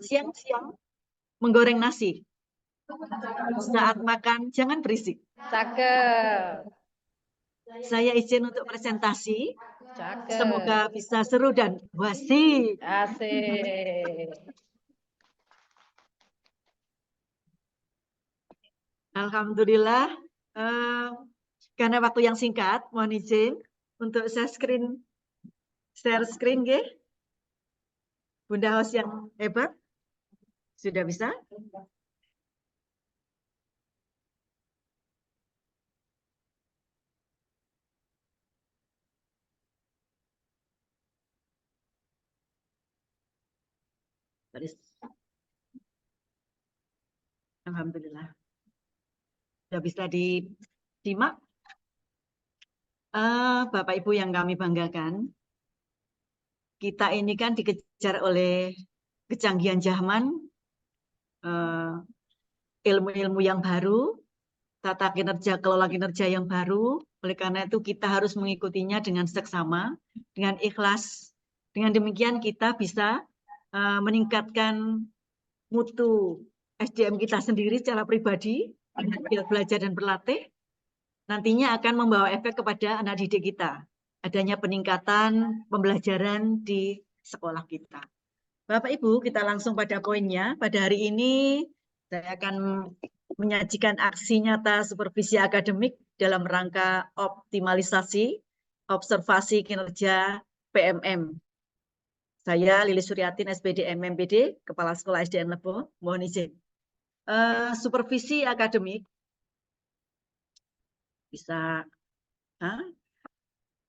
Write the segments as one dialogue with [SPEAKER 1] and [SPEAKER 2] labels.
[SPEAKER 1] siang-siang menggoreng nasi. Saat makan jangan berisik.
[SPEAKER 2] Cakep.
[SPEAKER 1] Saya izin untuk presentasi.
[SPEAKER 2] Cakep.
[SPEAKER 1] Semoga bisa seru dan wasi.
[SPEAKER 2] Asik.
[SPEAKER 1] Alhamdulillah. Karena waktu yang singkat, mohon izin untuk share screen, nggih. Bunda host yang hebat. Sudah bisa? Alhamdulillah. Sudah bisa disimak. Bapak Ibu yang kami banggakan, kita ini kan dikejar oleh kecanggihan zaman, ilmu-ilmu yang baru, tata kinerja, kelola kinerja yang baru. Oleh karena itu kita harus mengikutinya dengan seksama, dengan ikhlas. Dengan demikian kita bisa meningkatkan mutu SDM kita sendiri secara pribadi, belajar dan berlatih, nantinya akan membawa efek kepada anak didik kita. Adanya peningkatan pembelajaran di sekolah kita. Bapak Ibu, kita langsung pada poinnya. Pada hari ini saya akan menyajikan aksi nyata supervisi akademik dalam rangka optimalisasi observasi kinerja PMM. Saya Lilis Suryatin, SPD MMPD, Kepala Sekolah SDN Lebo. Mohon izin. Supervisi akademik bisa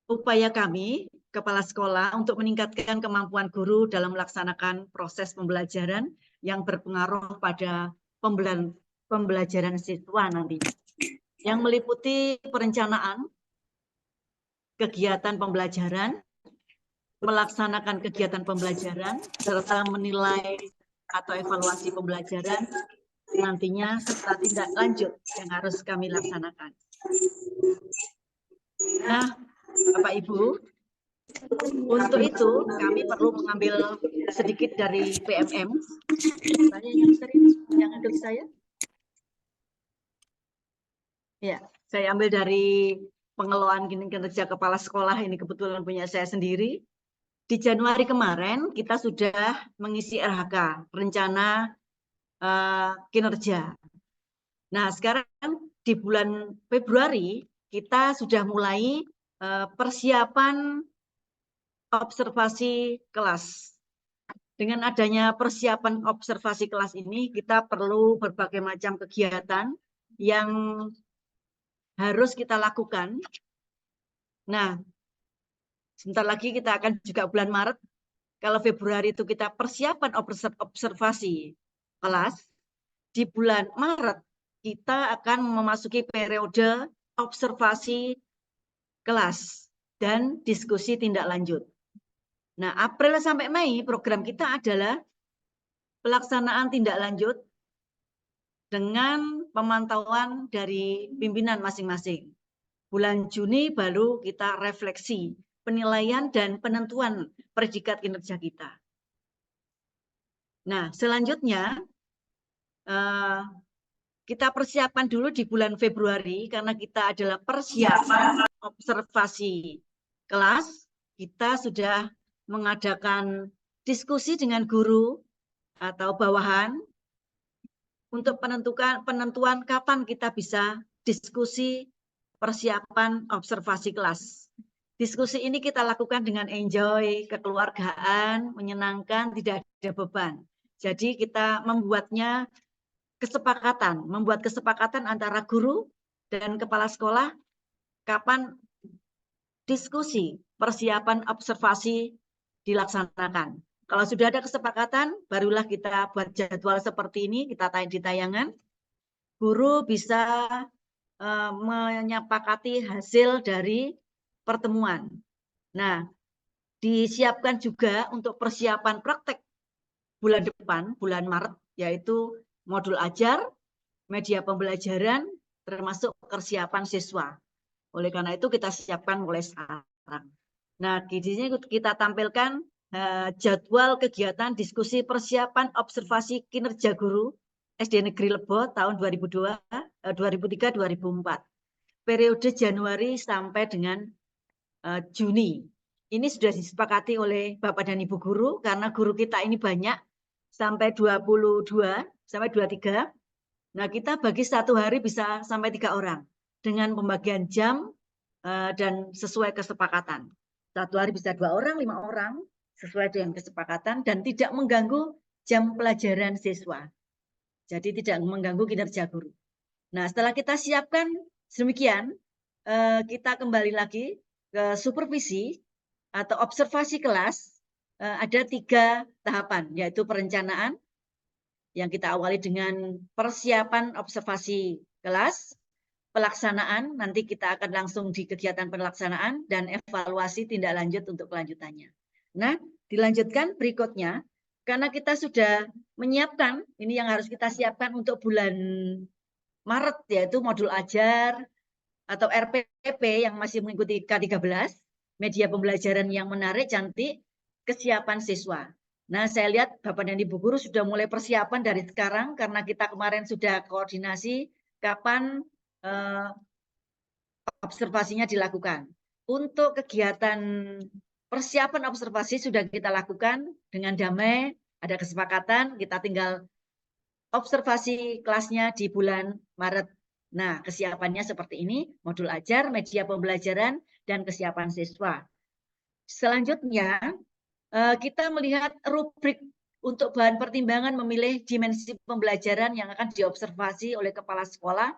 [SPEAKER 1] upaya kami kepala sekolah untuk meningkatkan kemampuan guru dalam melaksanakan proses pembelajaran yang berpengaruh pada pembelajaran siswa nantinya, yang meliputi perencanaan kegiatan pembelajaran, melaksanakan kegiatan pembelajaran, serta menilai atau evaluasi pembelajaran nantinya, serta tindak lanjut yang harus kami laksanakan. Nah, Bapak Ibu, untuk itu kami perlu mengambil sedikit dari PMM. Saya yang klik saya. Ya, saya ambil dari pengelolaan kinerja kepala sekolah, ini kebetulan punya saya sendiri. Di Januari kemarin kita sudah mengisi RHK, rencana kinerja. Nah, sekarang di bulan Februari kita sudah mulai persiapan observasi kelas. Dengan adanya persiapan observasi kelas ini, kita perlu berbagai macam kegiatan yang harus kita lakukan. Nah, sebentar lagi kita akan juga bulan Maret. Kalau Februari itu kita persiapan observasi kelas, di bulan Maret kita akan memasuki periode observasi kelas dan diskusi tindak lanjut. Nah, April sampai Mei program kita adalah pelaksanaan tindak lanjut dengan pemantauan dari pimpinan masing-masing. Bulan Juni baru kita refleksi, penilaian dan penentuan predikat kinerja kita. Nah, selanjutnya kita persiapkan dulu di bulan Februari karena kita adalah persiapan observasi kelas. Kita sudah mengadakan diskusi dengan guru atau bawahan untuk penentuan kapan kita bisa diskusi persiapan observasi kelas. Diskusi ini kita lakukan dengan enjoy, kekeluargaan, menyenangkan, tidak ada beban. Jadi kita membuat kesepakatan antara guru dan kepala sekolah kapan diskusi persiapan observasi dilaksanakan. Kalau sudah ada kesepakatan, barulah kita buat jadwal seperti ini, kita tayang di tayangan. Guru bisa menyepakati hasil dari pertemuan. Nah, disiapkan juga untuk persiapan praktek bulan depan, bulan Maret, yaitu modul ajar, media pembelajaran, termasuk persiapan siswa. Oleh karena itu kita siapkan mulai sekarang. Nah, di sini kita tampilkan jadwal kegiatan diskusi persiapan observasi kinerja guru SD Negeri Lebo tahun 2003-2004. Periode Januari sampai dengan Juni. Ini sudah disepakati oleh Bapak dan Ibu guru karena guru kita ini banyak sampai 22 sampai 23. Nah, kita bagi satu hari bisa sampai 3 orang dengan pembagian jam dan sesuai kesepakatan. Satu hari bisa 2 orang, 5 orang sesuai dengan kesepakatan dan tidak mengganggu jam pelajaran siswa. Jadi tidak mengganggu kinerja guru. Nah, setelah kita siapkan sedemikian, kita kembali lagi ke supervisi atau observasi kelas. Ada 3 tahapan, yaitu perencanaan yang kita awali dengan persiapan observasi kelas, pelaksanaan, nanti kita akan langsung di kegiatan pelaksanaan, dan evaluasi tindak lanjut untuk kelanjutannya. Nah, dilanjutkan berikutnya, karena kita sudah menyiapkan, ini yang harus kita siapkan untuk bulan Maret, yaitu modul ajar atau RPP yang masih mengikuti K13, media pembelajaran yang menarik, cantik, kesiapan siswa. Nah, saya lihat Bapak dan Ibu guru sudah mulai persiapan dari sekarang, karena kita kemarin sudah koordinasi kapan observasinya dilakukan. Untuk kegiatan persiapan observasi sudah kita lakukan dengan damai, ada kesepakatan, kita tinggal observasi kelasnya di bulan Maret. Nah, kesiapannya seperti ini, modul ajar, media pembelajaran, dan kesiapan siswa. Selanjutnya, kita melihat rubrik untuk bahan pertimbangan memilih dimensi pembelajaran yang akan diobservasi oleh kepala sekolah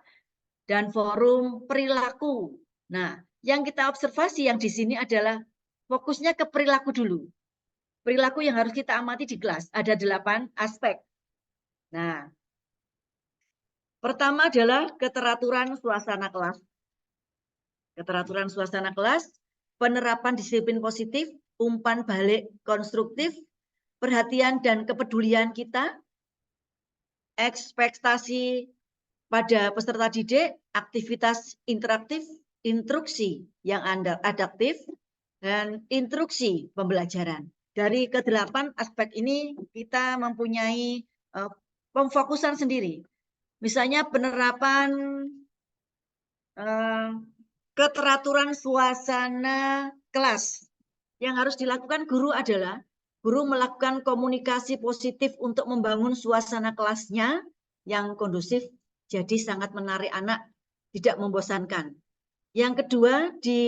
[SPEAKER 1] dan forum perilaku. Nah, yang kita observasi yang di sini adalah fokusnya ke perilaku dulu. Perilaku yang harus kita amati di kelas. Ada 8 aspek. Nah, pertama adalah keteraturan suasana kelas. Keteraturan suasana kelas, penerapan disiplin positif, umpan balik konstruktif, perhatian dan kepedulian kita, ekspektasi pada peserta didik, aktivitas interaktif, instruksi yang adaptif, dan instruksi pembelajaran. Dari ke-8 aspek ini kita mempunyai pemfokusan sendiri. Misalnya penerapan keteraturan suasana kelas. Yang harus dilakukan guru adalah guru melakukan komunikasi positif untuk membangun suasana kelasnya yang kondusif, jadi sangat menarik anak, tidak membosankan. Yang kedua, di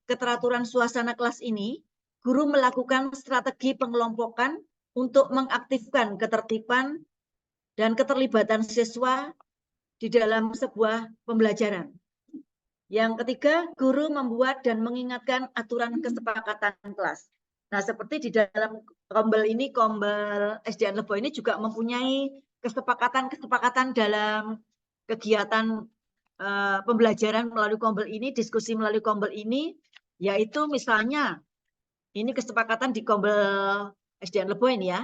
[SPEAKER 1] keteraturan suasana kelas ini, guru melakukan strategi pengelompokan untuk mengaktifkan ketertiban dan keterlibatan siswa di dalam sebuah pembelajaran. Yang ketiga, guru membuat dan mengingatkan aturan kesepakatan kelas. Nah, seperti di dalam kombel ini, kombel SDN Lebo ini juga mempunyai kesepakatan-kesepakatan dalam kegiatan pembelajaran melalui kombel ini, diskusi melalui kombel ini, yaitu misalnya, ini kesepakatan di kombel SDN Lebo ini ya.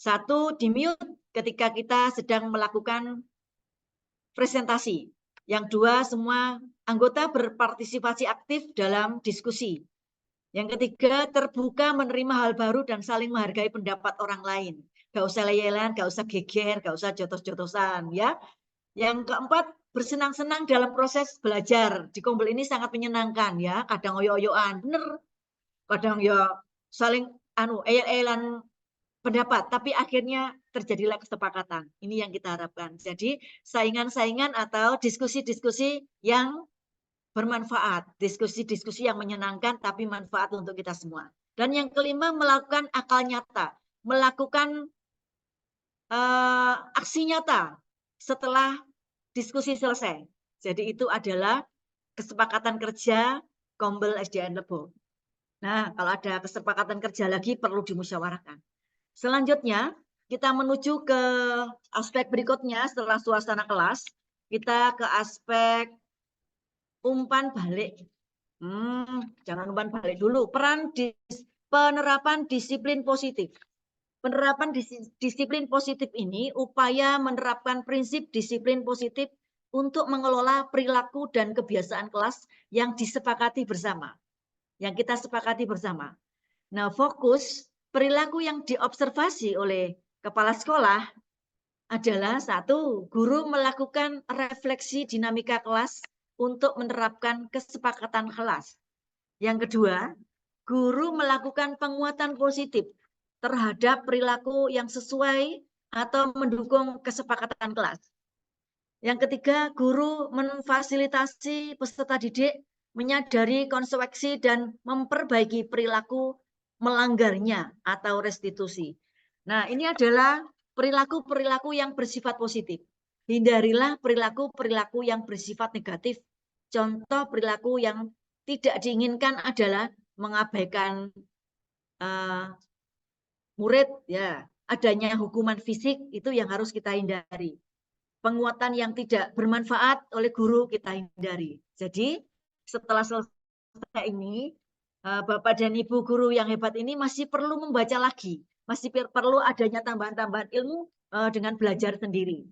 [SPEAKER 1] 1, di-mute ketika kita sedang melakukan presentasi. Yang 2, semua anggota berpartisipasi aktif dalam diskusi. Yang ketiga, terbuka menerima hal baru dan saling menghargai pendapat orang lain. Gak usah leyelan, gak usah geger, gak usah jotos-jotosan ya. Yang keempat, bersenang-senang dalam proses belajar. Di kombel ini sangat menyenangkan ya, kadang oyo-oyoan, bener. Kadang ya saling eyel-eyelan pendapat, tapi akhirnya terjadilah kesepakatan. Ini yang kita harapkan. Jadi saingan-saingan atau diskusi-diskusi yang bermanfaat, diskusi-diskusi yang menyenangkan tapi manfaat untuk kita semua. Dan yang kelima, melakukan akal nyata, melakukan aksi nyata setelah diskusi selesai. Jadi itu adalah kesepakatan kerja Kombel SDN Lebo. Nah, kalau ada kesepakatan kerja lagi perlu dimusyawarahkan. Selanjutnya, kita menuju ke aspek berikutnya setelah suasana kelas. Kita ke aspek umpan balik. Jangan umpan balik dulu. Penerapan disiplin positif. Penerapan disiplin positif ini upaya menerapkan prinsip disiplin positif untuk mengelola perilaku dan kebiasaan kelas yang disepakati bersama. Yang kita sepakati bersama. Nah, fokus perilaku yang diobservasi oleh kepala sekolah adalah satu, guru melakukan refleksi dinamika kelas untuk menerapkan kesepakatan kelas. Yang kedua, guru melakukan penguatan positif terhadap perilaku yang sesuai atau mendukung kesepakatan kelas. Yang ketiga, guru memfasilitasi peserta didik menyadari konsekuensi dan memperbaiki perilaku melanggarnya atau restitusi. Nah, ini adalah perilaku-perilaku yang bersifat positif. Hindarilah perilaku-perilaku yang bersifat negatif. Contoh perilaku yang tidak diinginkan adalah mengabaikan murid, ya, adanya hukuman fisik itu yang harus kita hindari. Penguatan yang tidak bermanfaat oleh guru kita hindari. Jadi setelah selesai ini, Bapak dan Ibu guru yang hebat ini masih perlu membaca lagi, masih perlu adanya tambahan-tambahan ilmu dengan belajar sendiri.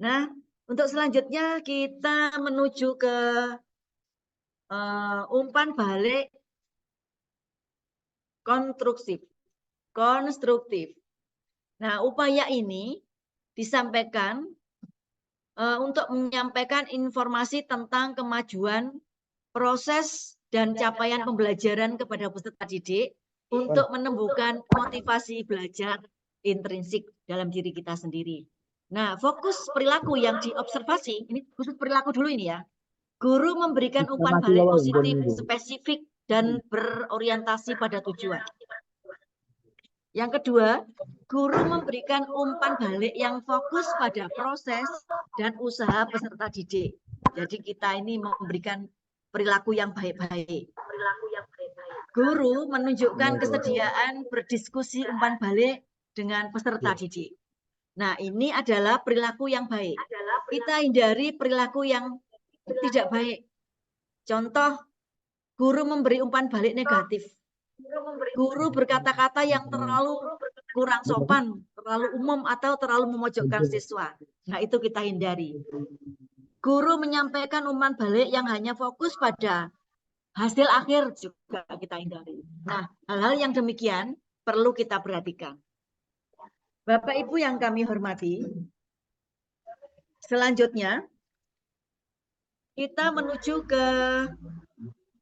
[SPEAKER 1] Nah, untuk selanjutnya kita menuju ke umpan balik konstruktif. Nah, upaya ini disampaikan untuk menyampaikan informasi tentang kemajuan, proses, dan capaian pembelajaran kepada peserta didik untuk menumbuhkan motivasi belajar intrinsik dalam diri kita sendiri. Nah, fokus perilaku yang diobservasi, ini khusus perilaku dulu ini ya. Guru memberikan umpan balik positif, spesifik, dan berorientasi pada tujuan. Yang kedua, guru memberikan umpan balik yang fokus pada proses dan usaha peserta didik. Jadi kita ini memberikan perilaku yang baik-baik. Guru menunjukkan kesediaan berdiskusi umpan balik dengan peserta didik. Nah, ini adalah perilaku yang baik. Kita hindari perilaku yang tidak baik. Contoh, guru memberi umpan balik negatif. Guru berkata-kata yang terlalu kurang sopan, terlalu umum, atau terlalu memojokkan siswa. Nah, itu kita hindari. Guru menyampaikan umpan balik yang hanya fokus pada hasil akhir juga kita hindari. Nah, hal-hal yang demikian perlu kita perhatikan. Bapak Ibu yang kami hormati, selanjutnya kita menuju ke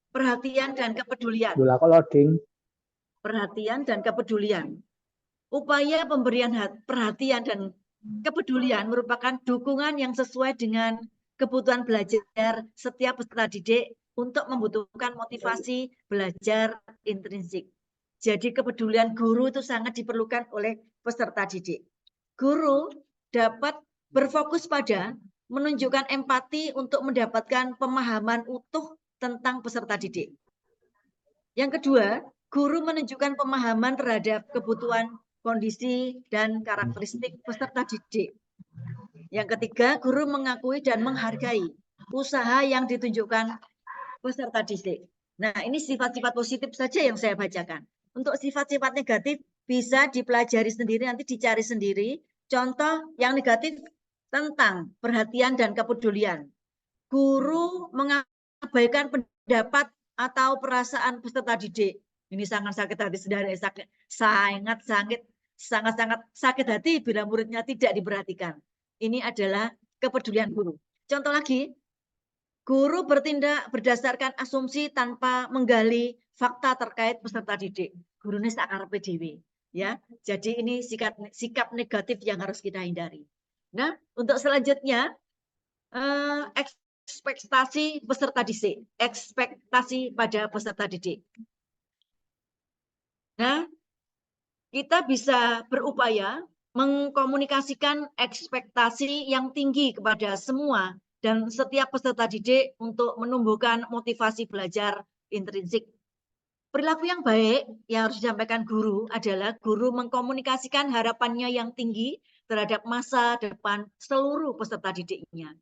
[SPEAKER 1] perhatian dan kepedulian. Perhatian dan kepedulian. Upaya pemberian perhatian dan kepedulian merupakan dukungan yang sesuai dengan kebutuhan belajar setiap peserta didik untuk membutuhkan motivasi belajar intrinsik. Jadi kepedulian guru itu sangat diperlukan oleh peserta didik. Guru dapat berfokus pada menunjukkan empati untuk mendapatkan pemahaman utuh tentang peserta didik. Yang kedua, guru menunjukkan pemahaman terhadap kebutuhan, kondisi, dan karakteristik peserta didik. Yang ketiga, guru mengakui dan menghargai usaha yang ditunjukkan peserta didik. Nah, ini sifat-sifat positif saja yang saya bacakan. Untuk sifat-sifat negatif bisa dipelajari sendiri, nanti dicari sendiri. Contoh yang negatif tentang perhatian dan kepedulian. Guru mengabaikan pendapat atau perasaan peserta didik. Ini sangat sakit hati, saudara. Sangat-sangat sakit hati bila muridnya tidak diperhatikan. Ini adalah kepedulian guru. Contoh lagi, guru bertindak berdasarkan asumsi tanpa menggali fakta terkait peserta didik. Guru ini sakarepe dhewe, ya. Jadi ini sikap negatif yang harus kita hindari. Nah, untuk selanjutnya ekspektasi peserta didik, ekspektasi pada peserta didik. Nah, kita bisa berupaya mengkomunikasikan ekspektasi yang tinggi kepada semua dan setiap peserta didik untuk menumbuhkan motivasi belajar intrinsik. Perilaku yang baik yang harus disampaikan guru adalah guru mengkomunikasikan harapannya yang tinggi terhadap masa depan seluruh peserta didiknya.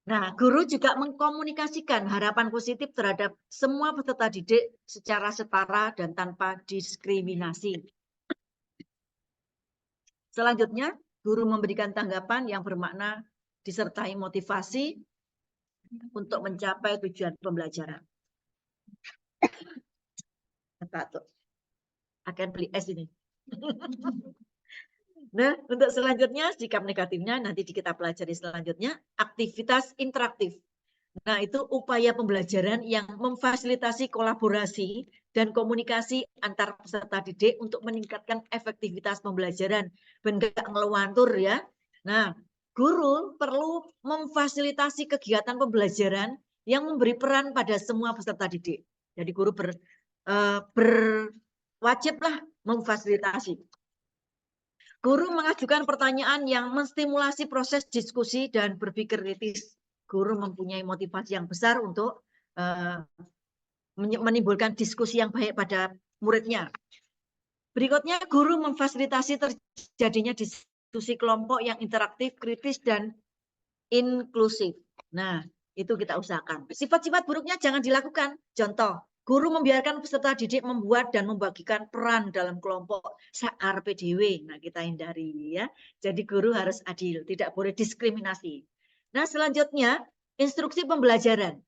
[SPEAKER 1] Nah, guru juga mengkomunikasikan harapan positif terhadap semua peserta didik secara setara dan tanpa diskriminasi. Selanjutnya, guru memberikan tanggapan yang bermakna disertai motivasi untuk mencapai tujuan pembelajaran. Akan beli es ini. Nah, untuk selanjutnya, sikap negatifnya nanti kita pelajari selanjutnya, aktivitas interaktif. Nah, itu upaya pembelajaran yang memfasilitasi kolaborasi dan komunikasi antar peserta didik untuk meningkatkan efektivitas pembelajaran. Benar ngeluantur ya. Nah, guru perlu memfasilitasi kegiatan pembelajaran yang memberi peran pada semua peserta didik. Jadi guru berwajiblah memfasilitasi. Guru mengajukan pertanyaan yang menstimulasi proses diskusi dan berpikir kritis. Guru mempunyai motivasi yang besar untuk menimbulkan diskusi yang baik pada muridnya. Berikutnya, guru memfasilitasi terjadinya diskusi kelompok yang interaktif, kritis, dan inklusif. Nah, itu kita usahakan. Sifat-sifat buruknya jangan dilakukan. Contoh, guru membiarkan peserta didik membuat dan membagikan peran dalam kelompok PDW. Nah, kita hindari ya. Jadi guru harus adil, tidak boleh diskriminasi. Nah, selanjutnya instruksi pembelajaran.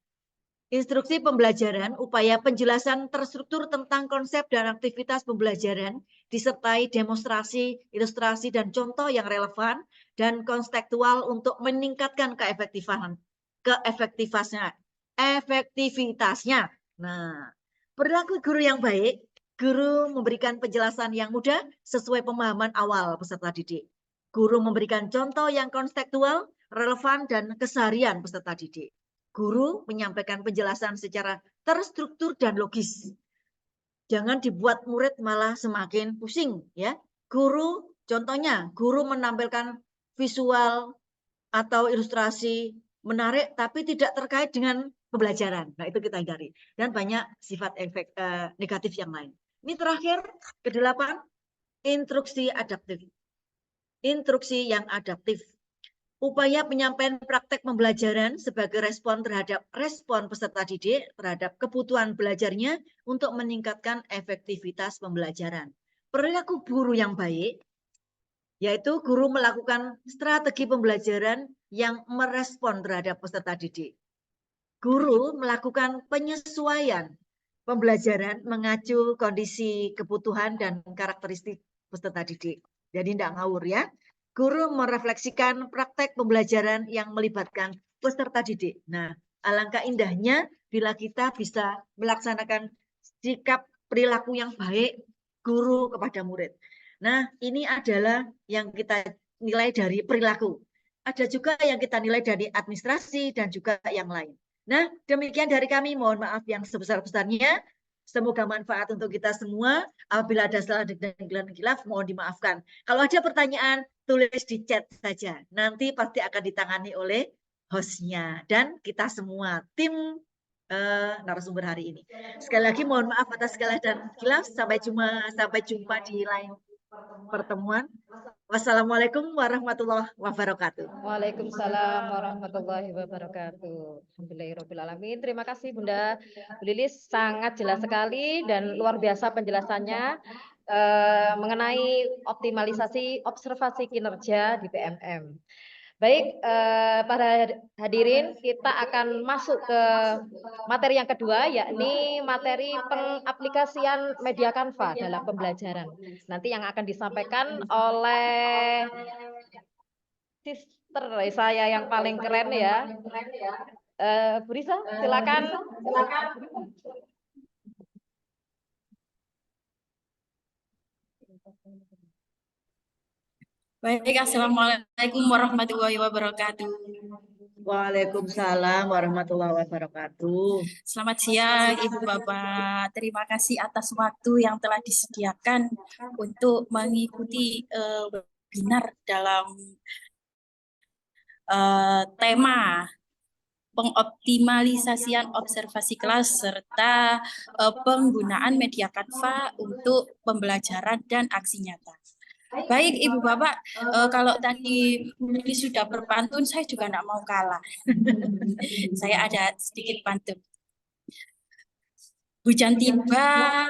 [SPEAKER 1] Instruksi pembelajaran, upaya penjelasan terstruktur tentang konsep dan aktivitas pembelajaran, disertai demonstrasi, ilustrasi, dan contoh yang relevan dan kontekstual untuk meningkatkan efektivitasnya. Nah, perilaku guru yang baik, guru memberikan penjelasan yang mudah sesuai pemahaman awal peserta didik. Guru memberikan contoh yang kontekstual, relevan, dan keseharian peserta didik. Guru menyampaikan penjelasan secara terstruktur dan logis. Jangan dibuat murid malah semakin pusing ya. Guru, contohnya, guru menampilkan visual atau ilustrasi menarik tapi tidak terkait dengan pembelajaran. Nah, itu kita hindari. Dan banyak sifat negatif yang lain. Ini terakhir, ke-8, instruksi adaptif. Instruksi yang adaptif. Upaya penyampaian praktek pembelajaran sebagai respon terhadap respon peserta didik terhadap kebutuhan belajarnya untuk meningkatkan efektivitas pembelajaran. Perilaku guru yang baik, yaitu guru melakukan strategi pembelajaran yang merespon terhadap peserta didik. Guru melakukan penyesuaian pembelajaran mengacu kondisi kebutuhan dan karakteristik peserta didik. Jadi tidak ngawur ya. Guru merefleksikan praktek pembelajaran yang melibatkan peserta didik. Nah, alangkah indahnya bila kita bisa melaksanakan sikap perilaku yang baik guru kepada murid. Nah, ini adalah yang kita nilai dari perilaku. Ada juga yang kita nilai dari administrasi dan juga yang lain. Nah, demikian dari kami. Mohon maaf yang sebesar-besarnya. Semoga manfaat untuk kita semua. Apabila ada salah dan khilaf, mohon dimaafkan. Kalau ada pertanyaan, tulis di chat saja. Nanti pasti akan ditangani oleh hostnya dan kita semua tim narasumber hari ini. Sekali lagi mohon maaf atas segala dan khilaf. Sampai jumpa di lain pertemuan. Wassalamualaikum warahmatullahi wabarakatuh.
[SPEAKER 2] Waalaikumsalam warahmatullahi wabarakatuh. Alhamdulillahirrahmanirrahim. Terima kasih Bunda Bu Lilis, sangat jelas sekali dan luar biasa penjelasannya mengenai optimalisasi observasi kinerja di PMM. Baik, para hadirin, kita akan masuk ke materi yang kedua, yakni materi pengaplikasian media Canva dalam pembelajaran. Nanti yang akan disampaikan oleh sister saya yang paling keren ya. Bu Risa, silakan.
[SPEAKER 3] Baik, Assalamualaikum warahmatullahi wabarakatuh.
[SPEAKER 1] Waalaikumsalam warahmatullahi wabarakatuh.
[SPEAKER 3] Selamat siang, Ibu Bapak. Terima kasih atas waktu yang telah disediakan untuk mengikuti webinar dalam tema pengoptimalisasian observasi kelas serta penggunaan media Canva untuk pembelajaran dan aksi nyata. Baik, Ibu Bapak, kalau tadi ini sudah berpantun, saya juga tidak mau kalah. Saya ada sedikit pantun. Hujan tiba,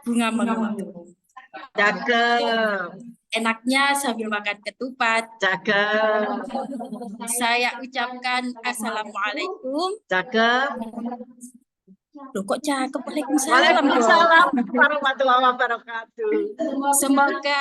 [SPEAKER 3] bunga mengumpul.
[SPEAKER 1] Cakep.
[SPEAKER 3] Enaknya sambil makan ketupat.
[SPEAKER 1] Cakep.
[SPEAKER 3] Saya ucapkan Assalamualaikum.
[SPEAKER 1] Cakep.
[SPEAKER 3] Loh, kok cakep? Waalaikumsalam.
[SPEAKER 1] Waalaikumsalam warahmatullahi wabarakatuh.
[SPEAKER 3] Semoga